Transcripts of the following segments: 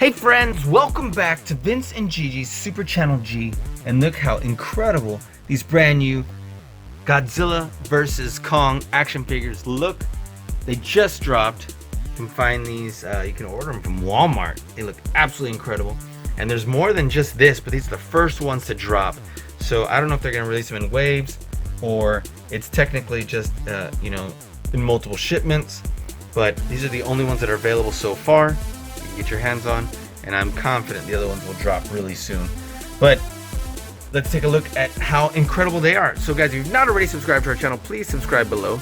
Hey friends, welcome back to Vince and Gigi's Super Channel G, and look how incredible these brand new Godzilla vs. Kong action figures look. They just dropped. You can find these, you can order them from Walmart. They look absolutely incredible. And there's more than just this, but these are the first ones to drop. So I don't know if they're gonna release them in waves or it's technically just, in multiple shipments. But these are the only ones that are available so far. You can get your hands on, and I'm confident the other ones will drop really soon. But let's take a look at how incredible they are. So guys, if you've not already subscribed to our channel, please subscribe below.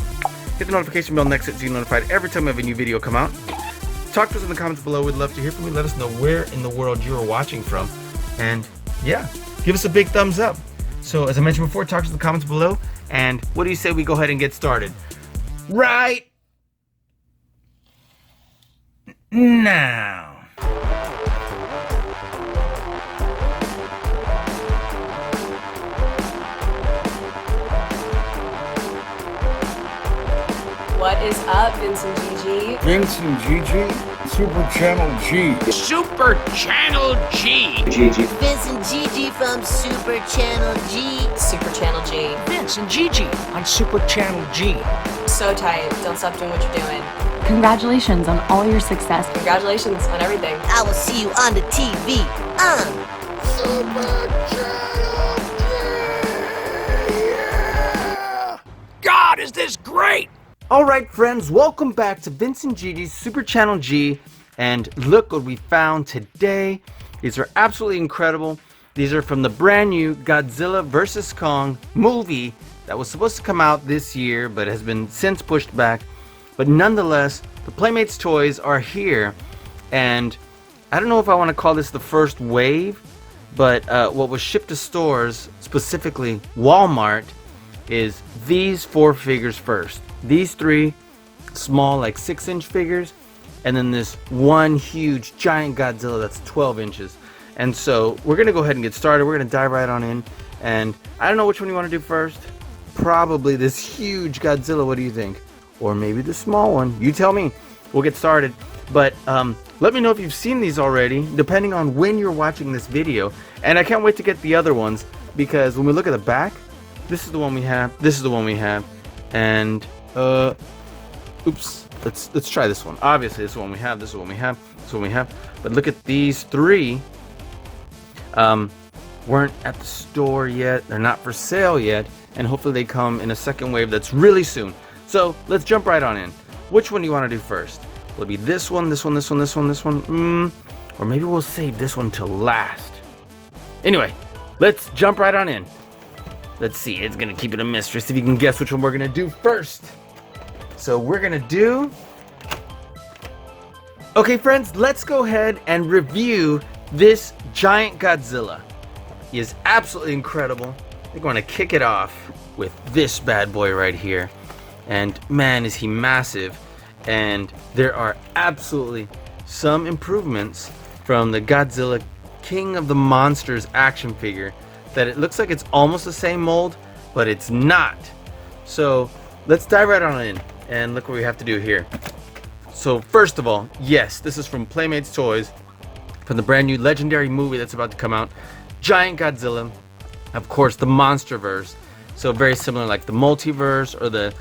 Hit the notification bell next to it so you're notified every time we have a new video come out. Talk to us in the comments below. We'd love to hear from you. Let us know where in the world you are watching from. And yeah, give us a big thumbs up. So as I mentioned before, talk to us in the comments below. And what do you say we go ahead and get started right now? What is up, Vince and Gigi? Vince and Gigi, Super Channel G. Super Channel G. Gigi. Vince and Gigi from Super Channel G. Super Channel G. Vince and Gigi on Super Channel G. So tight. Don't stop doing what you're doing. Congratulations on all your success. Congratulations on everything. I will see you on the TV on Super Channel G. Yeah. God, is this great? Alright friends, welcome back to Vince and Gigi's Super Channel G, and look what we found today. These are absolutely incredible. These are from the brand new Godzilla vs. Kong movie that was supposed to come out this year but has been since pushed back. But nonetheless, the Playmates Toys are here, and I don't know if I want to call this the first wave, but what was shipped to stores, specifically Walmart, is these 4 figures first. These 3 small, like 6-inch figures, and then this one huge giant Godzilla that's 12 inches. And so we're gonna go ahead and get started. We're gonna dive right on in, and I don't know which one you want to do first. Probably this huge Godzilla. What do you think? Or maybe the small one. You tell me. We'll get started. But let me know if you've seen these already, depending on when you're watching this video. And I can't wait to get the other ones, because when we look at the back, this is the one we have, this is the one we have, and oops, let's try this one. Obviously this is the one we have, this is the one we have, this is the one we have. But look at these 3 weren't at the store yet, they're not for sale yet, and hopefully they come in a second wave that's really soon. So let's jump right on in. Which one do you want to do first? Will it be this one, this one, this one, this one, this one? Or maybe we'll save this one till last. Anyway, let's jump right on in. Let's see, it's gonna keep it a mystery. See if you can guess which one we're gonna do first. So we're gonna do... Okay friends, let's go ahead and review this Giant Godzilla. He is absolutely incredible. We're going to kick it off with this bad boy right here. And man, is he massive. And there are absolutely some improvements from the Godzilla King of the Monsters action figure, that it looks like it's almost the same mold, but it's not. So let's dive right on in and look what we have to do here. So first of all, yes, this is from Playmates Toys, from the brand new legendary movie that's about to come out, Giant Godzilla. Of course, the Monsterverse. So very similar, like the multiverse or the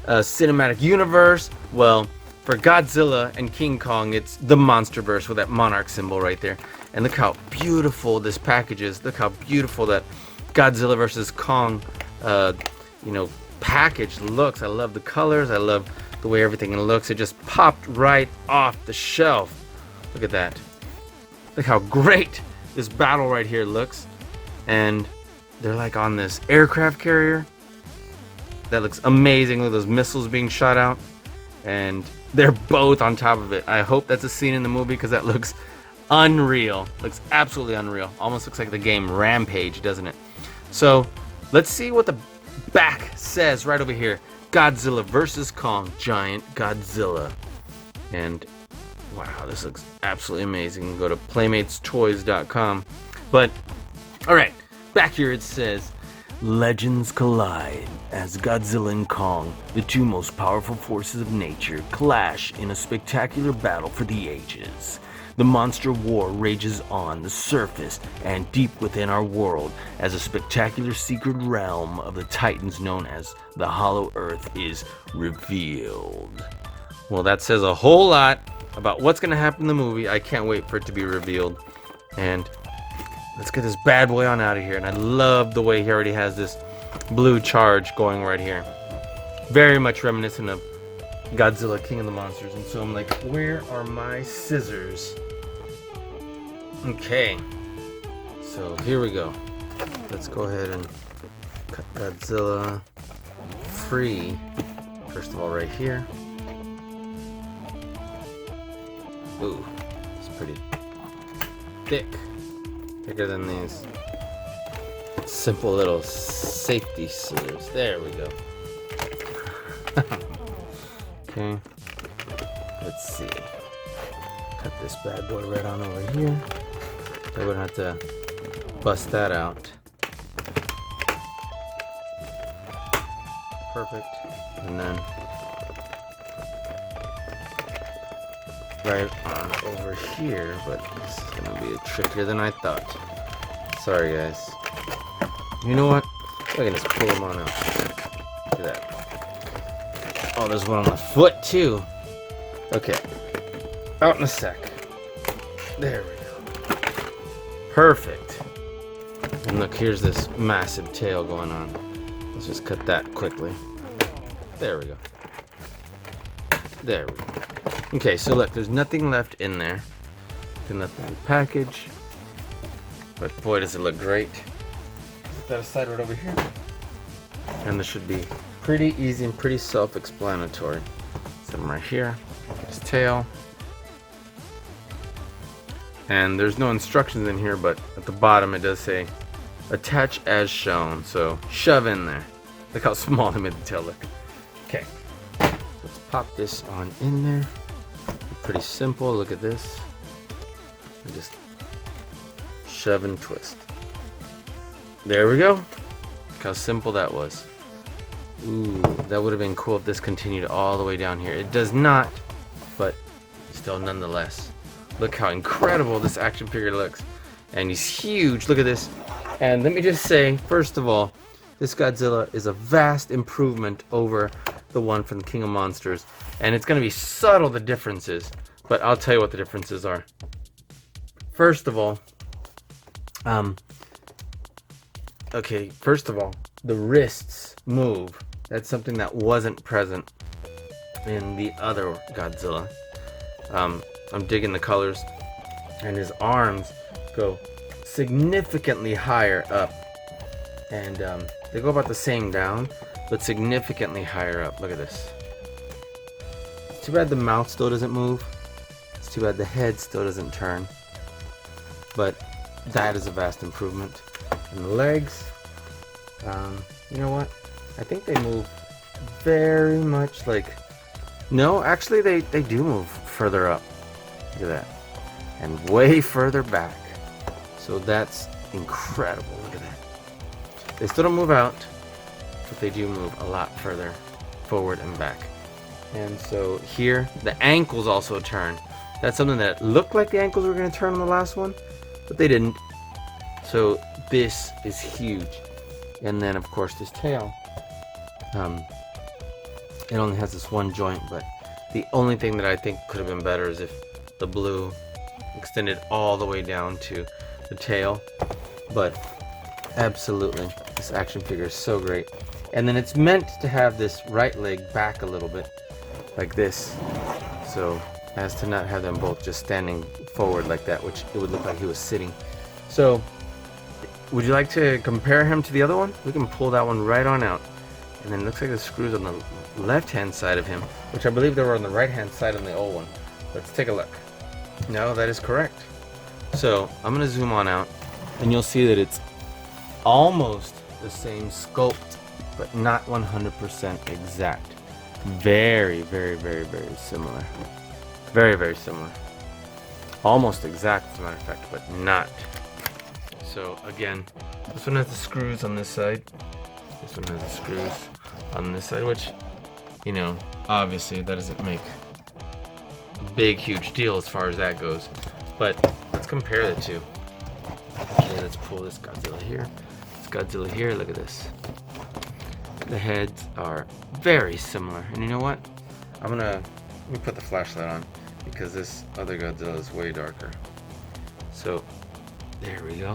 cinematic universe. Well, for Godzilla and King Kong, it's the Monsterverse with that monarch symbol right there. And look how beautiful this package is. Look how beautiful that Godzilla vs. Kong, package looks. I love the colors. I love the way everything looks. It just popped right off the shelf. Look at that. Look how great this battle right here looks. And they're like on this aircraft carrier. That looks amazing. Look at those missiles being shot out. And they're both on top of it. I hope that's a scene in the movie, because that looks unreal. Looks absolutely unreal. Almost looks like the game Rampage, doesn't it? So let's see what the back says right over here. Godzilla vs. Kong, Giant Godzilla. And wow, this looks absolutely amazing. Go to playmatestoys.com. But alright, back here it says, legends collide as Godzilla and Kong, the 2 most powerful forces of nature, clash in a spectacular battle for the ages. The monster war rages on the surface and deep within our world as a spectacular secret realm of the Titans known as the Hollow Earth is revealed. Well, that says a whole lot about what's going to happen in the movie. I can't wait for it to be revealed. And let's get this bad boy on out of here. And I love the way he already has this blue charge going right here. Very much reminiscent of Godzilla, King of the Monsters. And so I'm like, where are my scissors? Okay. So here we go. Let's go ahead and cut Godzilla free. First of all, right here. Ooh, it's pretty thick. Thicker than these simple little safety scissors. There we go. Okay. Let's see. Cut this bad boy right on over here. I would have to bust that out. Perfect. And then right on over here, but this is gonna be trickier than I thought. Sorry guys. You know what? I can just pull them on out. Look at that. Oh, there's one on the foot too. Okay. Out in a sec. There we go. Perfect. And look, here's this massive tail going on. Let's just cut that quickly. There we go. There we go. Okay, so look, there's nothing left in there. Nothing left in the package. But boy, does it look great. Put that aside right over here. And this should be pretty easy and pretty self-explanatory. Set him right here. His tail. And there's no instructions in here, but at the bottom it does say, attach as shown. So shove in there. Look how small I made the tail look. Okay. Let's pop this on in there. Pretty simple. Look at this. And just shove and twist. There we go. Look how simple that was. Ooh, that would have been cool if this continued all the way down here. It does not, but still nonetheless. Look how incredible this action figure looks. And he's huge. Look at this. And let me just say, first of all, this Godzilla is a vast improvement over the one from the King of Monsters. And it's going to be subtle, the differences. But I'll tell you what the differences are. First of all, the wrists move. That's something that wasn't present in the other Godzilla. I'm digging the colors. And his arms go significantly higher up. And they go about the same down, but significantly higher up. Look at this. It's too bad the mouth still doesn't move. It's too bad the head still doesn't turn. But that is a vast improvement. And the legs, you know what? I think they move very much like... No, actually they do move further up. Look at that. And way further back. So that's incredible. Look at that. They still don't move out, but they do move a lot further forward and back. And so here, the ankles also turn. That's something that looked like the ankles were going to turn on the last one, but they didn't. So this is huge. And then of course this tail. It only has this one joint, but the only thing that I think could have been better is if the blue extended all the way down to the tail. But absolutely, this action figure is so great. And then it's meant to have this right leg back a little bit, like this, so as to not have them both just standing forward like that, which it would look like he was sitting. So would you like to compare him to the other one? We can pull that one right on out. And then it looks like the screws on the left hand side of him, which I believe they were on the right hand side on the old one. Let's take a look. No, that is correct. So I'm going to zoom on out, and you'll see that it's almost the same sculpt, but not 100% exact. Very, very, very, very similar. Very, very similar. Almost exact, as a matter of fact, but not. So again, this one has the screws on this side. This one has the screws on this side, which, you know, obviously that doesn't make a big, huge deal as far as that goes. But let's compare the two. Okay, let's pull this Godzilla here. This Godzilla here, look at this. The heads are very similar. And you know what? Let me put the flashlight on because this other Godzilla is way darker. So, there we go.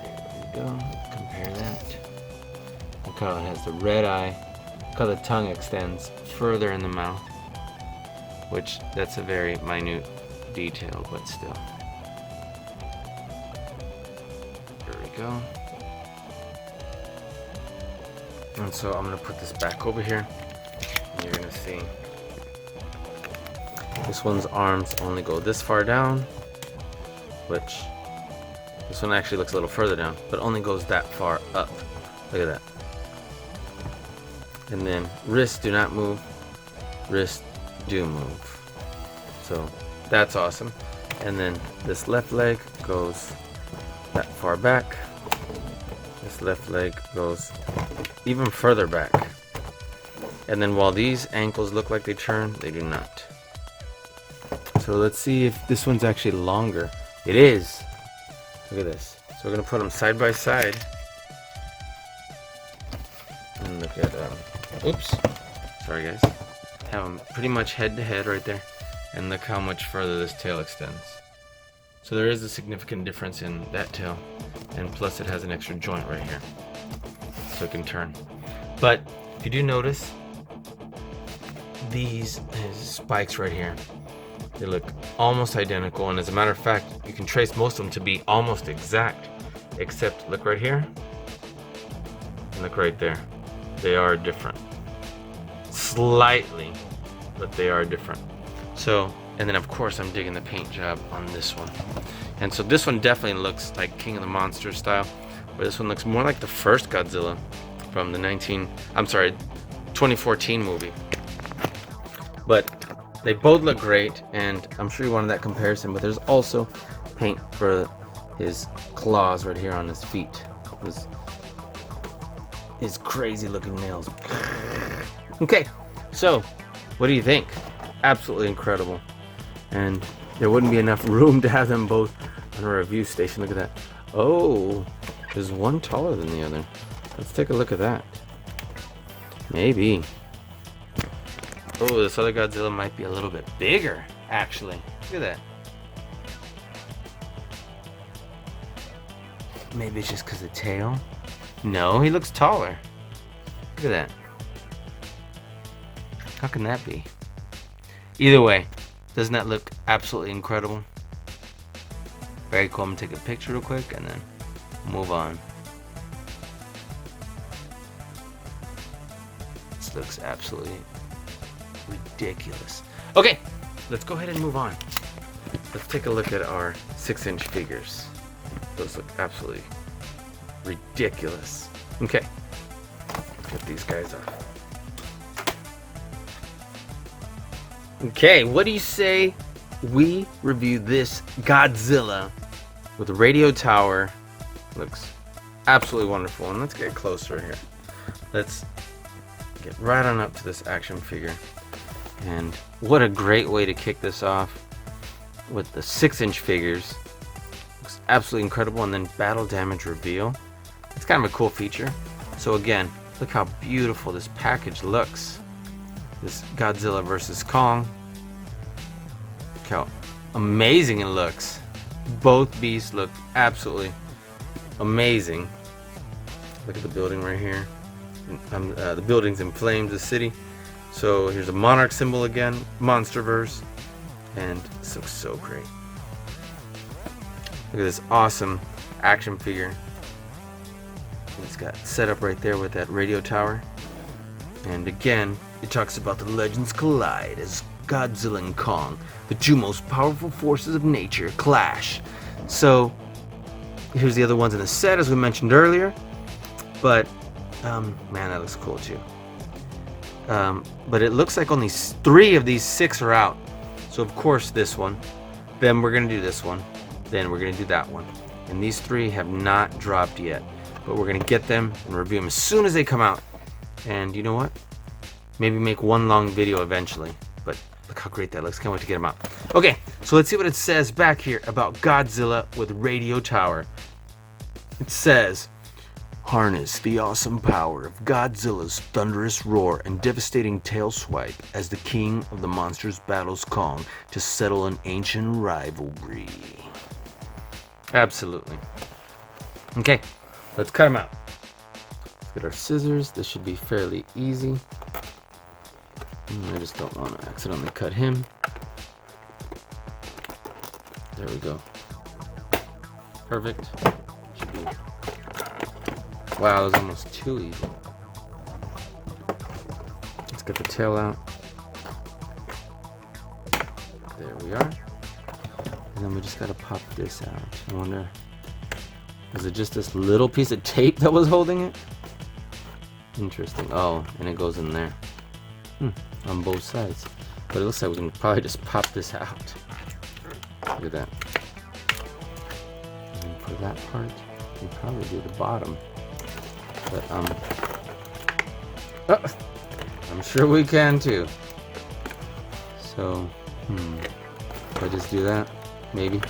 There we go. Let's compare that. Look how it has the red eye. Look how the tongue extends further in the mouth. Which, that's a very minute detail, but still. There we go. And so I'm gonna put this back over here. And you're gonna see this one's arms only go this far down, which this one actually looks a little further down, but only goes that far up. Look at that. And then wrists do not move, wrists do move. So that's awesome. And then this left leg goes that far back. This left leg goes even further back. And then while these ankles look like they turn, they do not. So let's see if this one's actually longer. It is. Look at this. So we're gonna put them side by side. And look at, oops, sorry guys. Have them pretty much head to head right there. And look how much further this tail extends. So there is a significant difference in that tail. And plus it has an extra joint right here. So it can turn. But if you do notice, these spikes right here, they look almost identical. And as a matter of fact, you can trace most of them to be almost exact. Except look right here. And look right there. They are different. Slightly, but they are different. So, and then of course I'm digging the paint job on this one. And so this one definitely looks like King of the Monsters style, but this one looks more like the first Godzilla from the 2014 movie. But they both look great, and I'm sure you wanted that comparison, but there's also paint for his claws right here on his feet. His crazy looking nails. Okay, so what do you think? Absolutely incredible. And there wouldn't be enough room to have them both on a review station. Look at that. Oh, there's one taller than the other. Let's take a look at that. Maybe. Oh, this other Godzilla might be a little bit bigger, actually. Look at that. Maybe it's just because of the tail. No, he looks taller. Look at that. How can that be? Either way, doesn't that look absolutely incredible? Very cool. I'm gonna take a picture real quick and then move on. This looks absolutely ridiculous. Okay, let's go ahead and move on. Let's take a look at our 6-inch figures. Those look absolutely ridiculous. Okay, get these guys off. Okay, what do you say we review this Godzilla with a radio tower? Looks absolutely wonderful. And let's get closer here. Let's get right on up to this action figure. And what a great way to kick this off with the 6-inch figures. Looks absolutely incredible. And then battle damage reveal. It's kind of a cool feature. So again, look how beautiful this package looks. This Godzilla versus Kong. Look how amazing it looks. Both beasts look absolutely amazing. Look at the building right here. The building's in flames, the city. So here's a monarch symbol again, Monsterverse. And this looks so great. Look at this awesome action figure. It's got set up right there with that radio tower. And again, it talks about the legends collide as Godzilla and Kong, the two most powerful forces of nature, clash. So here's the other ones in the set, as we mentioned earlier. But man, that looks cool too. But it looks like only 3 of these 6 are out. So of course this one, then we're gonna do this one, then we're gonna do that one. And these 3 have not dropped yet, but we're gonna get them and review them as soon as they come out. And you know what? Maybe make one long video eventually, but Look how great that looks. Can't wait to get him out. Okay, so let's see what it says back here about Godzilla with radio tower. It says, harness the awesome power of Godzilla's thunderous roar and devastating tail swipe as the king of the monsters battles Kong to settle an ancient rivalry. Absolutely. Okay, let's cut him out. Let's get our scissors. This should be fairly easy. I just don't want to accidentally cut him. There we go. Perfect. Should be... Wow, that was almost too easy. Let's get the tail out. There we are. And then we just gotta pop this out. I wonder, is it just this little piece of tape that was holding it? Interesting. Oh, and it goes in there. On both sides. But it looks like we can probably just pop this out. Look at that. And for that part, we can probably do the bottom. But I'm sure we can too. So, if I just do that, maybe.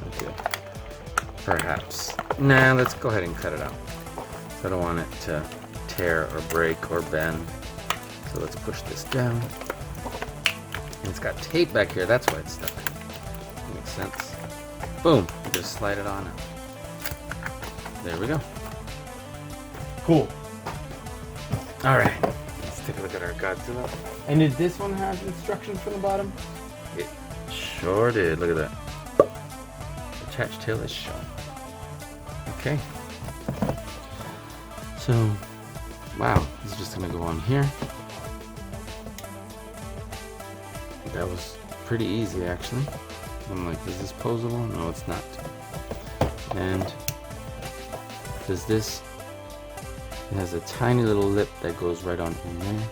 Okay. Perhaps. Nah, let's go ahead and cut it out. I don't want it to tear or break or bend. So let's push this down. And it's got tape back here, that's why it's stuck. Makes sense. Boom, just slide it on out. There we go. Cool. Alright, let's take a look at our Godzilla. And did this one have instructions from the bottom? It sure did, look at that. Attached tail is shown. Okay. So, wow, this is just gonna go on here. That was pretty easy actually. I'm like, is this posable? No, it's not. And does this, it has a tiny little lip that goes right on in there.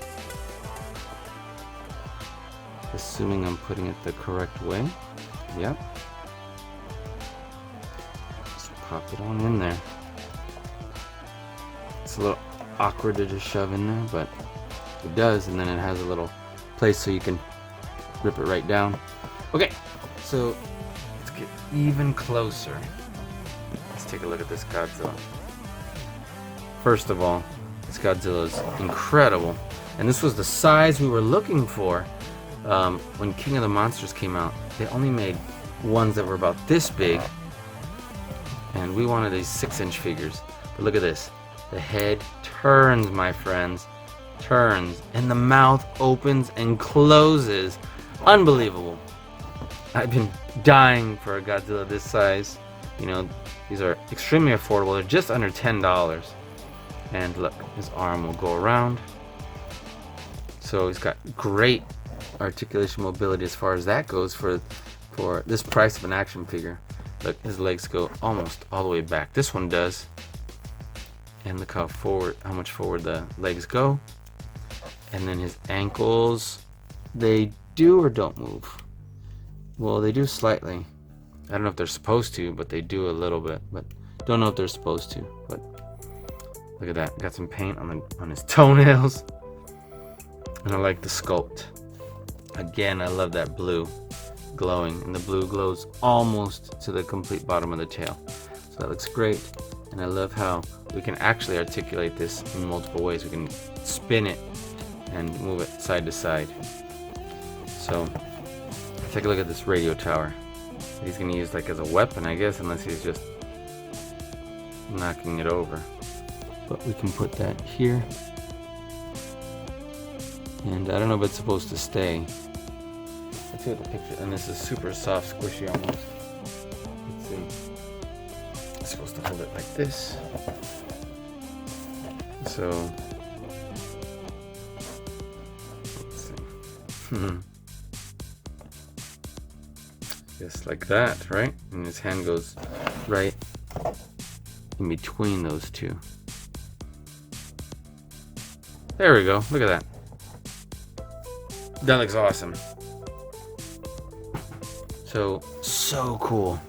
Assuming I'm putting it the correct way. Yep. Just pop it on in there. It's a little awkward to just shove in there, but it does, and then it has a little place so you can rip it right down. Okay, so let's get even closer. Let's take a look at this Godzilla. First of all, this Godzilla is incredible, and this was the size we were looking for when King of the Monsters came out. They only made ones that were about this big, and we wanted these 6-inch figures. But look at this. The head turns, my friends. Turns. And the mouth opens and closes. Unbelievable. I've been dying for a Godzilla this size. You know, these are extremely affordable. They're just under $10. And look, his arm will go around. So he's got great articulation mobility as far as that goes for this price of an action figure. Look, his legs go almost all the way back. This one does. And look how much forward the legs go. And then his ankles, they do or don't move. Well, they do slightly. I don't know if they're supposed to, but they do a little bit. But don't know if they're supposed to. But look at that. Got some paint on his toenails. And I like the sculpt. Again, I love that blue glowing. And the blue glows almost to the complete bottom of the tail. So that looks great. And I love how we can actually articulate this in multiple ways. We can spin it and move it side to side. So take a look at this radio tower. He's going to use like as a weapon, I guess, unless he's just knocking it over. But we can put that here. And I don't know if it's supposed to stay. Let's see what the picture, and this is super soft, squishy almost. Let's see. It's supposed to hold it like this. So let's see. Just like that, right? And his hand goes right in between those two. There we go. Look at that. That looks awesome. So cool.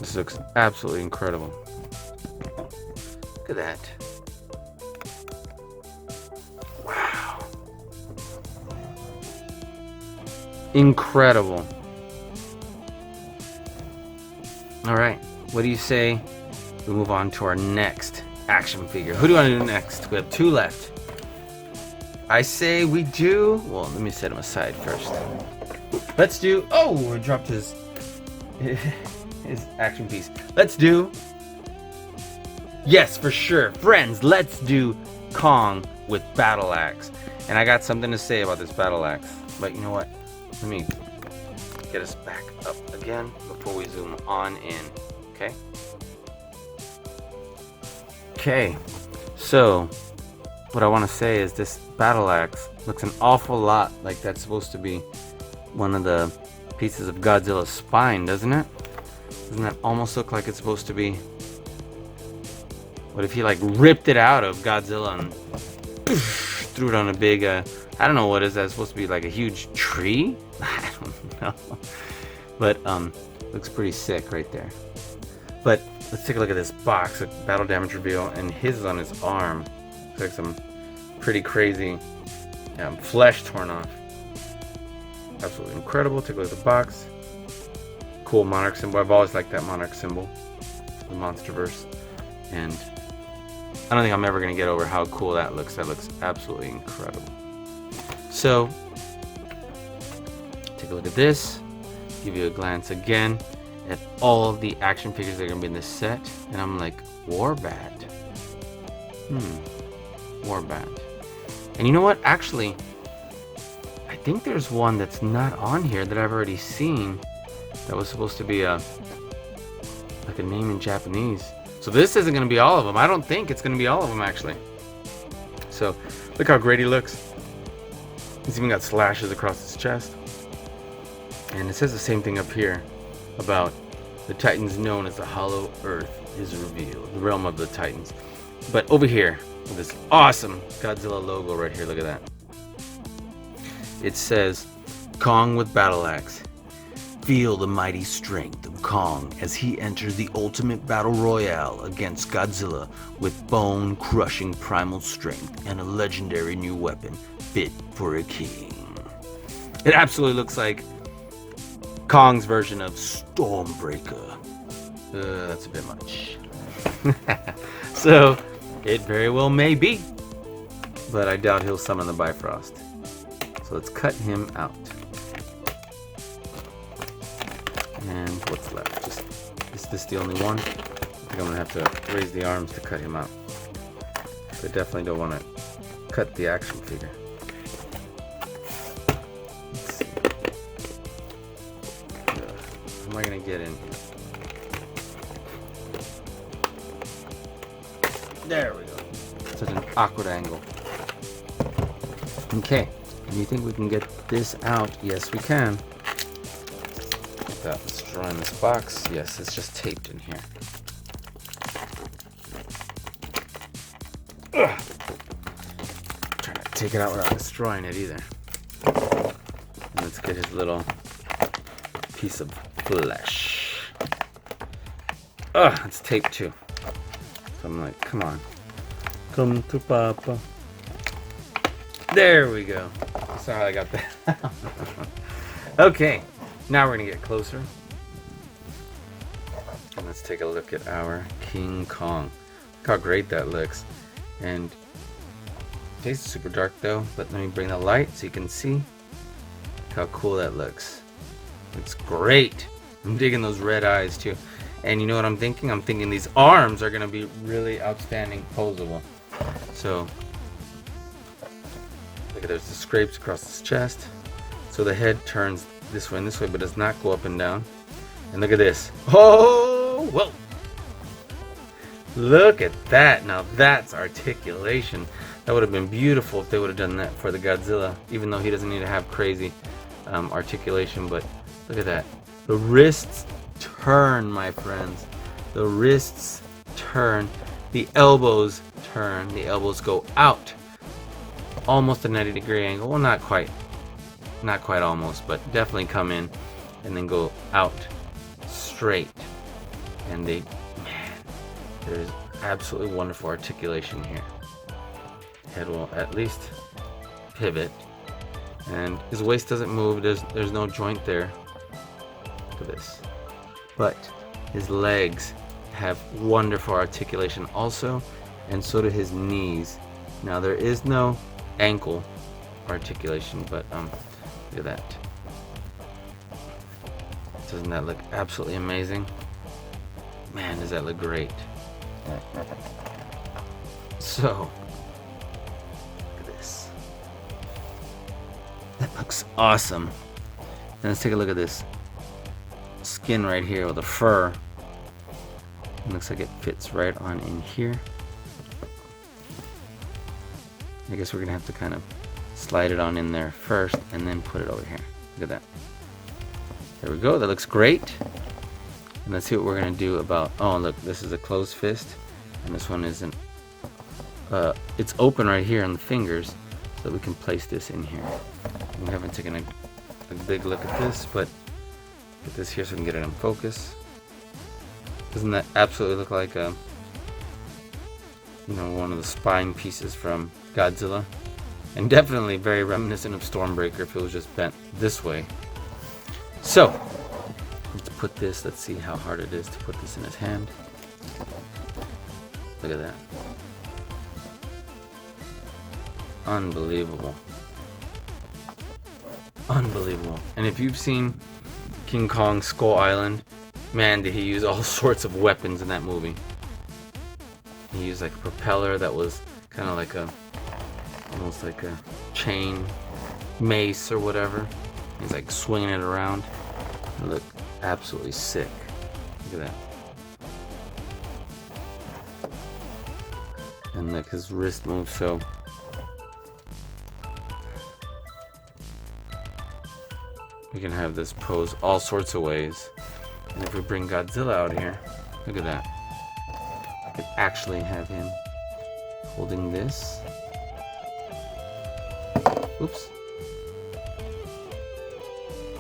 This looks absolutely incredible. Look at that. Wow. incredible. All right, what do you say we move on to our next action figure? Who do you want to do next? We have 2 left. I say we do, well, let me set him aside first. Let's do, oh, I dropped his action piece. Let's do, yes, for sure, friends, let's do Kong with Battle Axe. And I got something to say about this Battle Axe, but you know what? Let me get us back up again before we zoom on in, okay? Okay, so what I want to say is this Battle Axe looks an awful lot like that's supposed to be one of the pieces of Godzilla's spine, doesn't it? Doesn't that almost look like it's supposed to be? What if he like ripped it out of Godzilla and threw it on a big, I don't know, what is that supposed to be, like a huge tree? I don't know. But looks pretty sick right there. But let's take a look at this box, a battle damage reveal, and his is on his arm. Looks like some pretty crazy flesh torn off. Absolutely incredible. Take a look at the box. Cool monarch symbol. I've always liked that monarch symbol, the Monsterverse. And I don't think I'm ever going to get over how cool that looks. That looks absolutely incredible. So, take a look at this. Give you a glance again at all the action figures that are going to be in this set. And I'm like, Warbat. Warbat. And you know what? Actually, I think there's one that's not on here that I've already seen that was supposed to be like a name in Japanese. So this isn't going to be all of them. I don't think it's going to be all of them, actually. So, look how great he looks. He's even got slashes across his chest. And it says the same thing up here about the Titans known as the Hollow Earth is revealed, the realm of the Titans. But over here, with this awesome Godzilla logo right here, look at that. It says, Kong with Battle Axe. Feel the mighty strength of Kong as he enters the ultimate battle royale against Godzilla with bone-crushing primal strength and a legendary new weapon fit for a king. It absolutely looks like Kong's version of Stormbreaker. That's a bit much. So, it very well may be, but I doubt he'll summon the Bifrost. So let's cut him out. And what's left? Is this the only one? I think I'm gonna have to raise the arms to cut him out. I definitely don't want to cut the action figure. Let's see. How am I gonna get in here? There we go. Such an awkward angle. Okay. Do you think we can get this out? Yes, we can. Without destroying this box. Yes, it's just taped in here. Ugh. Trying to take it out without destroying it either. And let's get his little piece of flesh. Ugh, it's taped too. So I'm like, come on. Come to Papa. There we go. Sorry, I got that. Okay, now we're gonna get closer. And let's take a look at our King Kong. Look how great that looks. And it tastes super dark though, but let me bring the light so you can see. Look how cool that looks. Looks great. I'm digging those red eyes too. And you know what I'm thinking? I'm thinking these arms are gonna be really outstanding posable. So look at, there's the scrapes across his chest. So the head turns this way and this way, but does not go up and down. And look at this. Oh, whoa. Look at that. Now that's articulation. That would have been beautiful if they would have done that for the Godzilla, even though he doesn't need to have crazy articulation. But look at that. The wrists turn, my friends. The wrists turn. The elbows turn. The elbows go out. Almost a 90-degree angle. Well, not quite almost, but definitely come in and then go out straight. And they, man, there's absolutely wonderful articulation here. Head will at least pivot, And his waist doesn't move. There's no joint there. Look at this. But his legs have wonderful articulation also, and so do his knees. Now there is no ankle articulation, but look at that. Doesn't that look absolutely amazing? Man, does that look great. So, look at this. That looks awesome. And let's take a look at this skin right here with the fur. It looks like it fits right on in here. I guess we're gonna have to kind of slide it on in there first and then put it over here. Look at that. There we go, that looks great. And let's see what we're gonna do about, oh look, this is a closed fist, and this one isn't. It's open right here on the fingers, so we can place this in here. We haven't taken a big look at this, but get this here so we can get it in focus. Doesn't that absolutely look like a, you know, one of the spine pieces from Godzilla? And definitely very reminiscent of Stormbreaker if it was just bent this way. So, let's put this, let's see how hard it is to put this in his hand. Look at that. Unbelievable. Unbelievable. And if you've seen King Kong Skull Island, man, did he use all sorts of weapons in that movie. He used like a propeller that was kind of like a, almost like a chain mace or whatever. He's like swinging it around. It looked absolutely sick. Look at that. And like his wrist moves so. We can have this pose all sorts of ways. And if we bring Godzilla out here, look at that. I could actually have him holding this. Oops.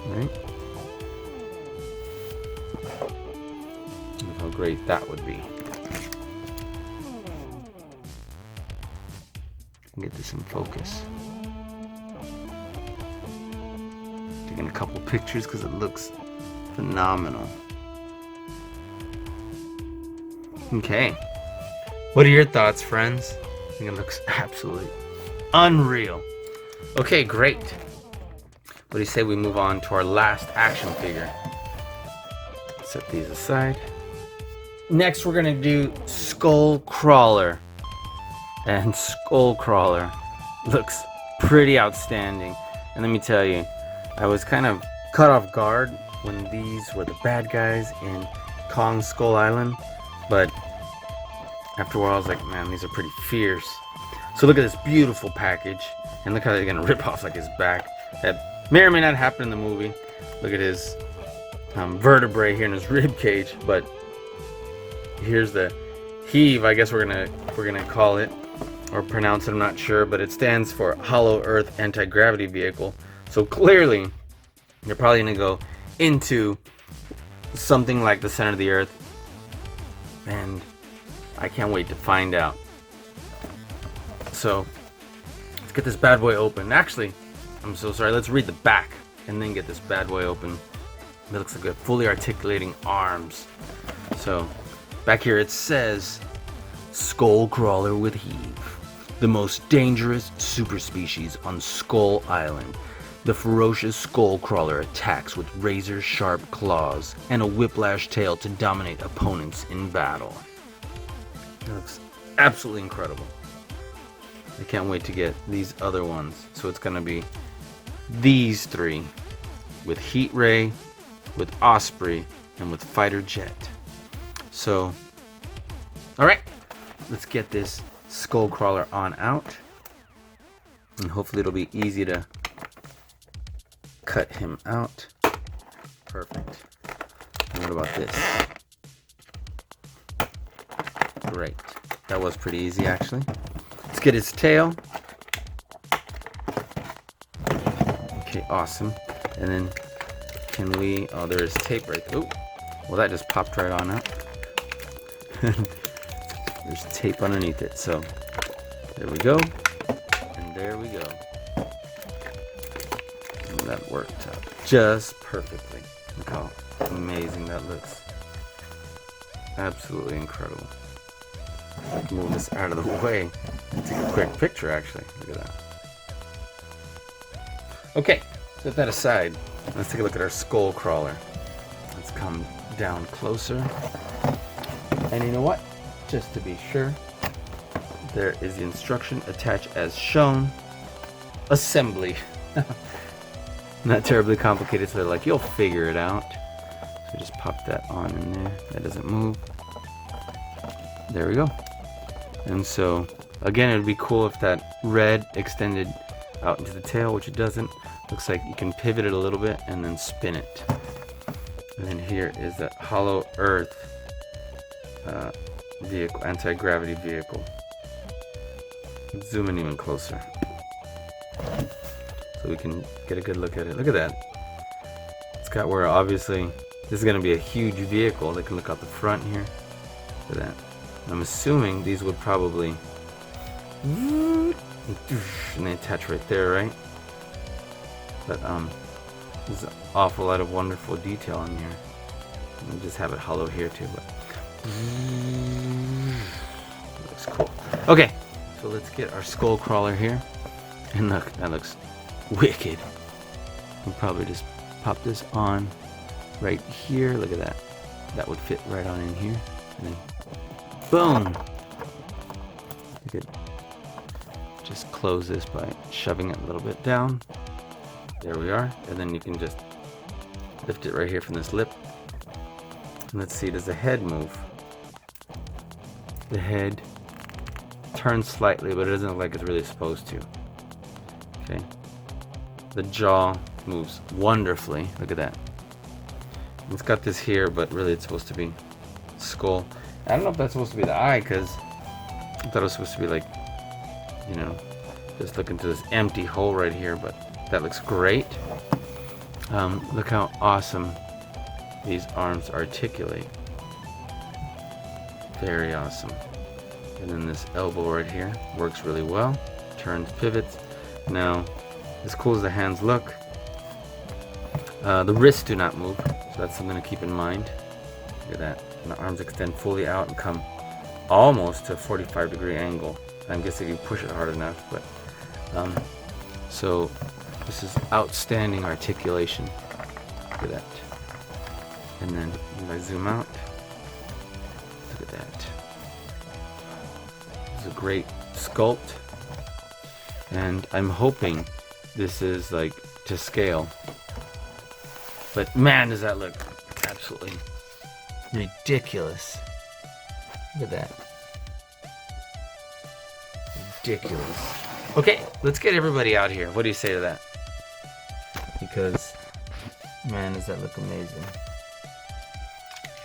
Right? Look how great that would be. Get this in focus. Taking a couple pictures because it looks phenomenal. Okay. What are your thoughts, friends? I think it looks absolutely unreal. Okay, great. What do you say we move on to our last action figure? Set these aside. Next, we're gonna do Skullcrawler. And Skullcrawler looks pretty outstanding. And let me tell you, I was kind of caught off guard when these were the bad guys in Kong Skull Island. But after a while, I was like, man, these are pretty fierce. So look at this beautiful package. And look how they're gonna rip off like his back. That may or may not happen in the movie. Look at his vertebrae here in his rib cage. But here's the heave, I guess we're gonna call it, or pronounce it, I'm not sure, but it stands for Hollow Earth Anti-Gravity Vehicle. So clearly, you're probably gonna go into something like the center of the Earth, and I can't wait to find out. So let's get this bad boy open. Actually, I'm so sorry. Let's read the back and then get this bad boy open. It looks like a fully articulating arms. So back here it says, Skullcrawler with heave, the most dangerous super species on Skull Island. The ferocious Skullcrawler attacks with razor-sharp claws and a whiplash tail to dominate opponents in battle. That looks absolutely incredible. I can't wait to get these other ones. So it's gonna be these three, with Heat Ray, with Osprey, and with Fighter Jet. So, alright, let's get this Skullcrawler on out. And hopefully it'll be easy to cut him out. Perfect. And what about this? Great. That was pretty easy actually. Let's get his tail. Okay, awesome. And then can we, oh, there's tape right there. Oh, well that just popped right on out. There's tape underneath it, so there we go. And there we go. That worked out just perfectly. Look how amazing that looks. Absolutely incredible. Move this out of the way. Take a quick picture, actually. Look at that. Okay, set that aside. Let's take a look at our Skullcrawler. Let's come down closer. And you know what? Just to be sure, there is the instruction: attach as shown. Assembly. Not terribly complicated, so they're like, you'll figure it out. So just pop that on in there. That doesn't move. There we go. And so, again, it would be cool if that red extended out into the tail, which it doesn't. Looks like you can pivot it a little bit and then spin it. And then here is that hollow earth vehicle, anti-gravity vehicle. Let's zoom in even closer so we can get a good look at it. Look at that. It's got where, obviously, this is going to be a huge vehicle. They can look out the front here. Look at that. I'm assuming these would probably, and they attach right there, right? But there's an awful lot of wonderful detail in here. And just have it hollow here too, but looks cool. Okay, so let's get our Skullcrawler here, and look, that looks wicked. We'll probably just pop this on right here. Look at that. That would fit right on in here. And then boom! You could just close this by shoving it a little bit down. There we are. And then you can just lift it right here from this lip. And let's see, does the head move? The head turns slightly, but it doesn't look like it's really supposed to. Okay. The jaw moves wonderfully. Look at that. It's got this here, but really it's supposed to be skull. I don't know if that's supposed to be the eye, because I thought it was supposed to be like, you know, just look into this empty hole right here, but that looks great. Look how awesome these arms articulate. Very awesome. And then this elbow right here works really well. Turns, pivots. Now, as cool as the hands look, the wrists do not move, so that's something to keep in mind. Look at that. And the arms extend fully out and come almost to a 45-degree angle. I'm guessing you push it hard enough, but so this is outstanding articulation. Look at that. And then if I zoom out, look at that. It's a great sculpt, and I'm hoping this is like to scale. But man, does that look absolutely ridiculous. Look at that. Ridiculous. Okay, let's get everybody out here. What do you say to that? Because, man, does that look amazing.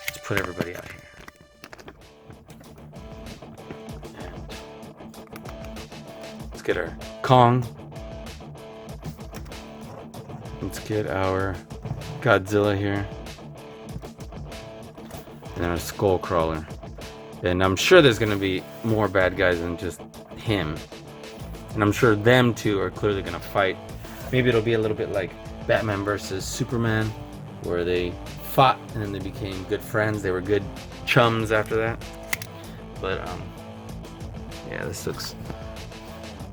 Let's put everybody out here. And let's get our Kong. Let's get our Godzilla here. And our Skullcrawler. And I'm sure there's going to be more bad guys than just him. And I'm sure them two are clearly going to fight. Maybe it'll be a little bit like Batman versus Superman, where they fought and then they became good friends. They were good chums after that. But yeah, this looks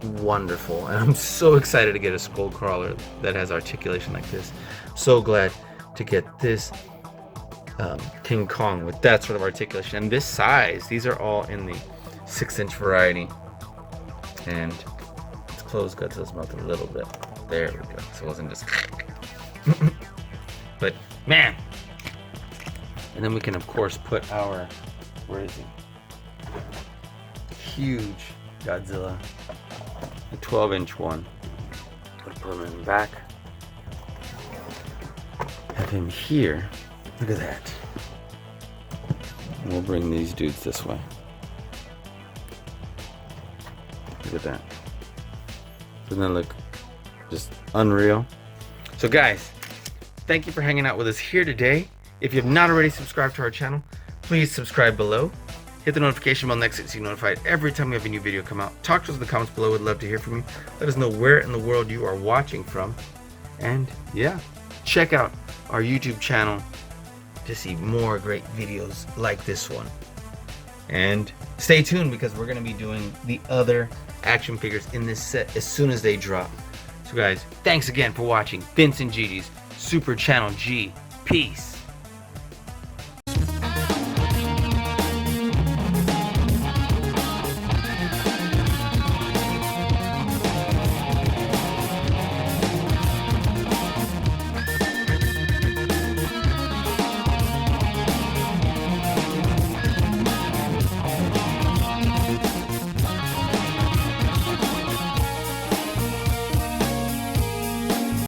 wonderful, and I'm so excited to get a Skullcrawler that has articulation like this. So glad to get this King Kong with that sort of articulation and this size. These are all in the 6-inch variety, and let's close Godzilla's mouth a little bit. There we go. So it wasn't just but man, and then we can of course put our, where is he, huge Godzilla, a 12-inch one. Put him in the back, have him here. Look at that. And we'll bring these dudes this way. Look at that. Doesn't that look just unreal? So guys, thank you for hanging out with us here today. If you have not already subscribed to our channel, please subscribe below. Hit the notification bell next to it so you're notified every time we have a new video come out. Talk to us in the comments below. We'd love to hear from you. Let us know where in the world you are watching from. And yeah, check out our YouTube channel to see more great videos like this one. And stay tuned because we're going to be doing the other action figures in this set as soon as they drop. So guys, thanks again for watching Vince and Gigi's Super Channel G. Peace.